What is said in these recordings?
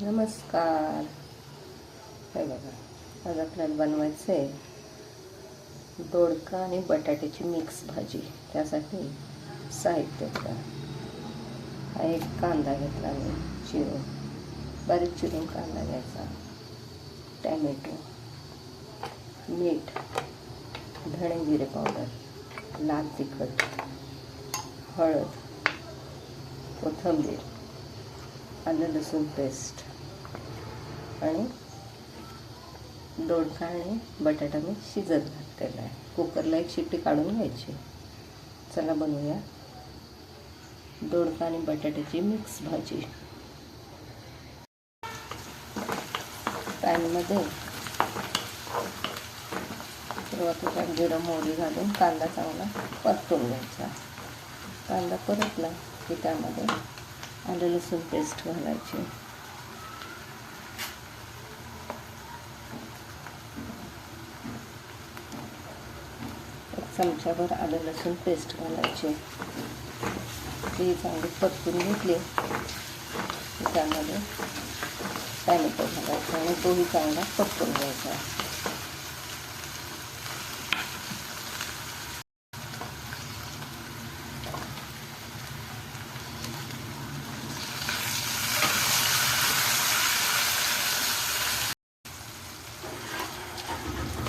नमस्कार. हे बघा, आज आपल्याला बनवायचं आहे दोडका आणि बटाट्याची मिक्स भाजी. त्यासाठी साहित्य बघा, हा एक कांदा घेतला मी चिरून, बारीक चिरून कांदा घ्यायचा, टॅमॅटो, मीठ, धणे जिरे पावडर, लाल तिखट, हळद, कोथिंबीर, आलं लसूण पेस्ट आणि दोडका आणि बटाटा मी शिजत घातलेला आहे. कुकरला एक शिट्टी काढून घ्यायची. चला बनवूया दोडका आणि बटाट्याची मिक्स भाजी. पॅनमध्ये सुरुवातीला जिरं मोहरी घालून कांदा चांगला परतून घ्यायचा. कांदा परतला की त्यामध्ये आलं लसूण पेस्ट घालायची. एक चमचाभर आलं लसूण पेस्ट घालायची. ती चांगली परतून घेतली की त्यामध्ये टॅमॅटो घालायचा आणि तोही चांगला परतून घ्यायचा.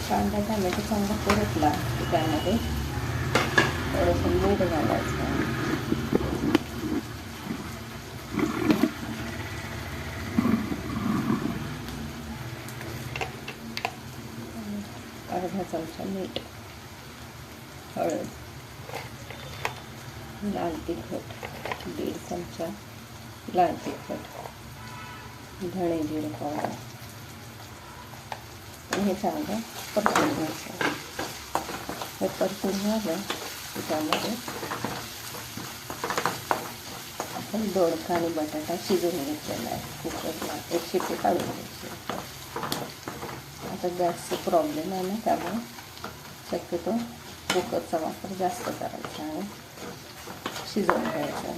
कांदा टॅमॅटो चांगला परतला की त्यामध्ये थोडंसं मीठ घालायचं, अर्धा चमचा मीठ, हळद, लाल तिखट, 1.5 चमचा लाल तिखट, धणे जिरे पावडर, हे चांगलं परतून घ्यायचं. हे परतून झालं की त्यामध्ये आपण दोडका आणि बटाटा शिजवून घेतलेला आहे. कुकरला एक शिट्टी काढून घ्यायची. आता गॅसचा प्रॉब्लेम आहे ना, त्यामुळे शक्यतो कुकरचा वापर जास्त करायचा आणि शिजवून घ्यायचा.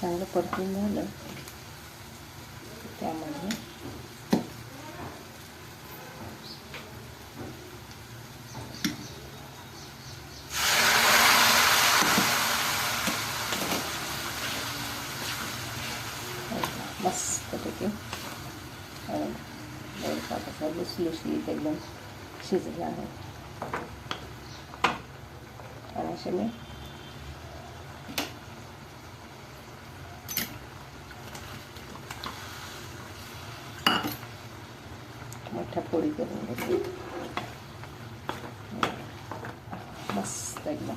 चांगलं परतून झालं त्यामध्ये मस्तपैकी दोडका कसा लुसलुशीत एकदम शिजला आहे. आणि असे मी मोठ्या पोळी करून घेतली. मस्त एकदम.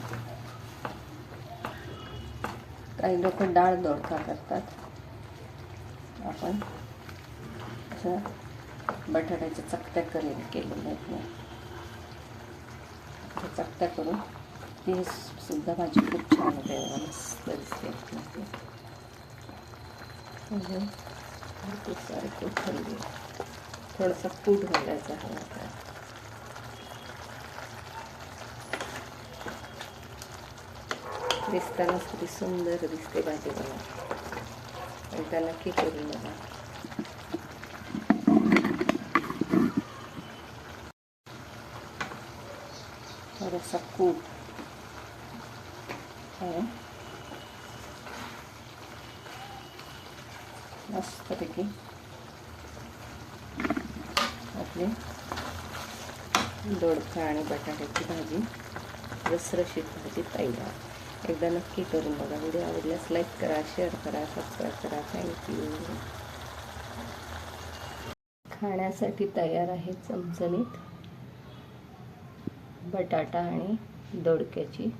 काही लोक डाळ दोडका करतात. आपण असं बटाट्याच्या चकत्या केलेल्या आहेत ना, चकत्या करून ती सुद्धा भाजी खूप छान होते. मस्त दिसते. खूप सारे कोथिंबीर, थोडंसं कूट घालायचं आहे. दिसताना किती सुंदर दिसते भाजी बघा. एकदा नक्की करून बघा. थोडासा कूट आहे. मस्तपैकी आपली दोडका आणि बटाट्याची भाजी, रसरशीत भाजी तयार. एकदा नक्की करून बघा. व्हिडिओ आवडल्यास लाईक करा, शेअर करा, सबस्क्राईब करा. थँक्यू. खाण्यासाठी तयार आहे चमचमीत बटाटा आणि दोडक्याची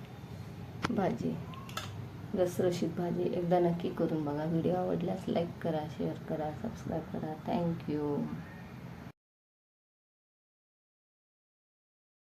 भाजी, रसरशीत भाजी. एकदा नक्की करून बघा. व्हिडिओ आवडल्यास लाईक करा, शेअर करा, सबस्क्राईब करा. थँक्यू.